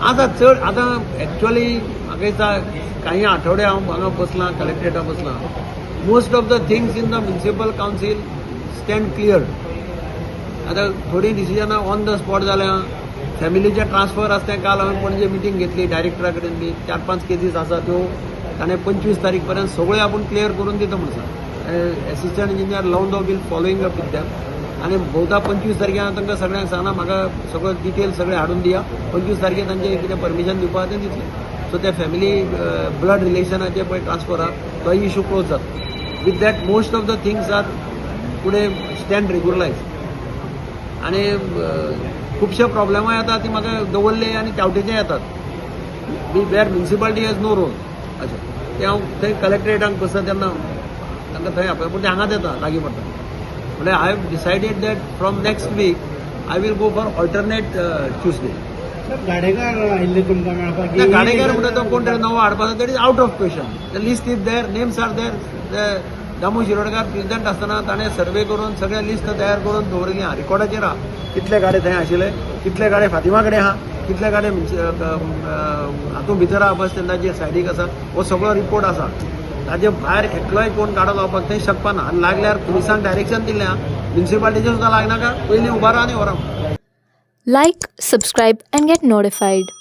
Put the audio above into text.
आता चड आता एक्चुअली म्हाका दिसता काही आठवडे हांव हांगा बसलां कलेक्टरेटा बसलां. Most of the things in the municipal council stand clear. आता थोडी डिसिजनां ऑन द स्पॉट जाल्या. फॅमिलीचे ट्रान्सफर आसा तें काल हांवें पणजे मिटींग घेतली डायरेक्टरा कडेन बी 4-5 केसीस आसा त्यो ताणें 25 तारीख पर्यंत सगळ्यो आपूण क्लियर करून दिता म्हणून सांग. एसिस्टंट इंजिनियर लावन will following up with them. आणि बहुधा 25 तारखेक हांव तांकां सगळ्यांक सांगना म्हाका सगळो डिटेल सगळे हाडून दिया. 25 तारखेक तांचें कितें परमिशन दिवपा तें दितलें. सो ते फॅमिली ब्लड रिलेशनाचे पळय ट्रान्सफर आहा तो इशू क्लोज जाता. With that most of the things are फुडें स्टँड रेग्युलरायज. आनी खुबशे प्रॉब्लेमाय येता ती म्हाका दवरले आनी चावटेचे येतात वेर म्युनिसिपालिटी हॅज नो रोल. अच्छा ते हांव थंय कलेक्टरेटाक बसता तेन्ना तांकां थंय आपय पूण ते हांगाच येता लागीं पडटा. म्हणजे I have decided that from next week I will go for alternate Tuesday. Gadekar आयिल्ले तुमकां मेळपाक गाडेकार म्हणटा तो कोण तरी नवो हाडपाचो that is out of question. The list is there, names are there. Damu Shirodkar president आसतना ताणें सर्वे करून सगळे लिस्ट तयार करून दवरली आहा रिकॉर्डाचेर आहा. कितले गाडे थंय आशिल्ले, कितले गाडे फातिमा कडेन आहा, कितले गाडे हातूंत भितर आहा बस स्टँडाचेर सायडीक आसा. हो सगळो रिपोर्ट आसा. ताजे भायर एकलोय कोण गाडो लावपाक थंय शकपा ना. आनी लागल्यार पुलिसांक डायरेक्शन दिल्लें आहा म्युनिसिपालिटीचें सुद्दां लागनाका पयलीं उबारा आनी व्हरा. Like, subscribe and get notified.